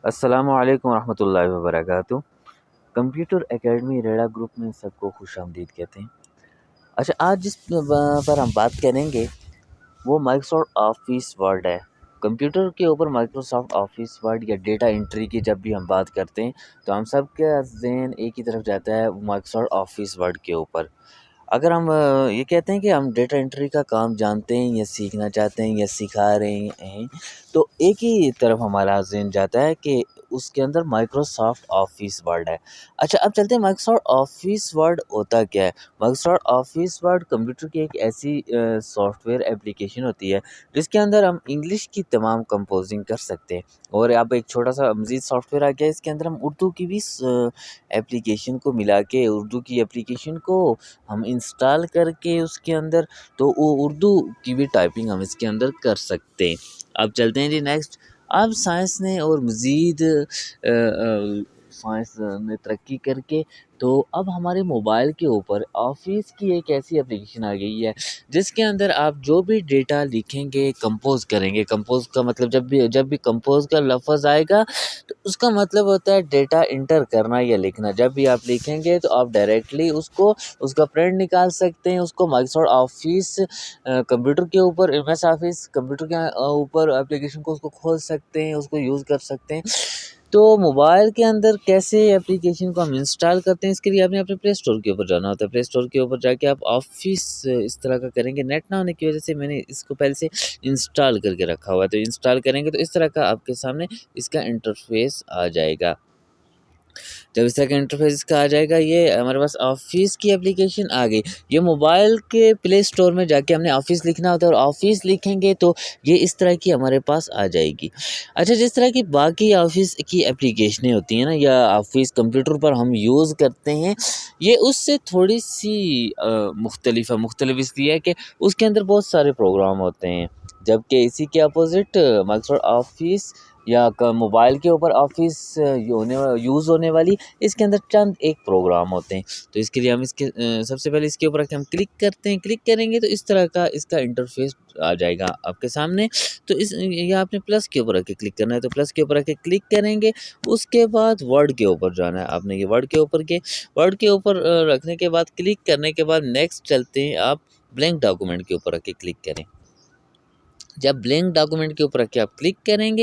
अस्सलामुअलैकुम रहमतुल्लाहि व बरकातुहू। कंप्यूटर एकेडमी रेडा ग्रुप में सबको खुशामदीद कहते हैं। अच्छा, आज जिस पर हम बात करेंगे वो माइक्रोसॉफ्ट ऑफिस वर्ड है। कंप्यूटर के ऊपर माइक्रोसॉफ्ट ऑफिस वर्ड या डेटा एंट्री की जब भी हम बात करते हैं तो हम सब का ज़हन एक ही तरफ जाता है, माइक्रोसॉफ्ट ऑफिस वर्ड के ऊपर। अगर हम ये कहते हैं कि हम डेटा एंट्री का काम जानते हैं या सीखना चाहते हैं या सिखा रहे हैं, तो एक ही तरफ हमारा ज़हन जाता है कि उसके अंदर माइक्रोसॉफ्ट ऑफिस वर्ड है। अच्छा, अब चलते हैं माइक्रोसॉफ्ट ऑफिस वर्ड होता क्या है? माइक्रोसॉफ्ट ऑफिस वर्ड कंप्यूटर की एक ऐसी सॉफ्टवेयर एप्लीकेशन होती है जिसके अंदर हम इंग्लिश की तमाम कंपोजिंग कर सकते हैं। और अब एक छोटा-सा मज़ीद सॉफ्टवेयर आ गया है, इसके अंदर हम उर्दू की भी एप्लीकेशन को मिला के उर्दू की एप्लीकेशन को हम इंस्टॉल करके उसके अंदर तो वो उर्दू की भी टाइपिंग हम इसके अंदर कर सकते हैं। अब चलते हैं जी नेक्स्ट। अब साइंस ने और मज़ीद साइंस ने तरक्की करके तो अब हमारे मोबाइल के ऊपर ऑफिस की एक ऐसी एप्लीकेशन आ गई है जिसके अंदर आप जो भी डेटा लिखेंगे कंपोज़ करेंगे। कंपोज़ का मतलब जब भी कंपोज़ का लफ़्ज़ आएगा तो उसका मतलब होता है डेटा एंटर करना या लिखना। जब भी आप लिखेंगे तो आप डायरेक्टली उसको उसका प्रिंट निकाल सकते हैं। उसको माइक्रोसॉफ्ट ऑफिस कंप्यूटर के ऊपर एमएस ऑफिस कंप्यूटर के ऊपर एप्लीकेशन को उसको खोल सकते हैं, उसको यूज़ कर सकते हैं। तो मोबाइल के अंदर कैसे एप्लीकेशन को हम इंस्टॉल करते हैं, इसके लिए आपने अपने प्ले स्टोर के ऊपर जाना होता है। प्ले स्टोर के ऊपर जाके आप ऑफिस इस तरह का करेंगे। नेट ना होने की वजह से मैंने इसको पहले से इंस्टॉल करके रखा हुआ है, तो इंस्टॉल करेंगे तो इस तरह का आपके सामने इसका इंटरफेस आ जाएगा। जब इस तरह का इंटरफेस का आ जाएगा, ये हमारे पास ऑफिस की एप्लीकेशन आ गई। ये मोबाइल के प्ले स्टोर में जाके हमने ऑफिस लिखना होता है और ऑफिस लिखेंगे तो ये इस तरह की हमारे पास आ जाएगी। अच्छा, जिस तरह की बाकी ऑफिस की एप्लीकेशनें होती हैं ना या ऑफिस कंप्यूटर पर हम यूज़ करते हैं, ये उससे थोड़ी सी मुख्तलिफ है। मुख्तलिफ इसलिए है कि उसके अंदर बहुत सारे प्रोग्राम होते हैं, जबकि इसी के अपोज़िट माइक्रोसॉफ्ट ऑफिस या मोबाइल के ऊपर ऑफिस यूज़ होने वाली इसके अंदर चंद एक प्रोग्राम होते हैं। तो इसके लिए हम सबसे पहले इसके ऊपर आके हम क्लिक करते हैं। क्लिक करेंगे तो इस तरह का इसका इंटरफेस आ जाएगा आपके सामने। तो इस ये आपने प्लस के ऊपर आके क्लिक करना है, तो प्लस के ऊपर आके क्लिक करेंगे। उसके बाद वर्ड के ऊपर जाना है आपने। ये वर्ड के ऊपर रखने के बाद क्लिक करने के बाद नेक्स्ट चलते हैं आप ब्लैंक डॉक्यूमेंट के ऊपर आके क्लिक करें। जब ब्लैंक डॉक्यूमेंट के ऊपर आके आप क्लिक करेंगे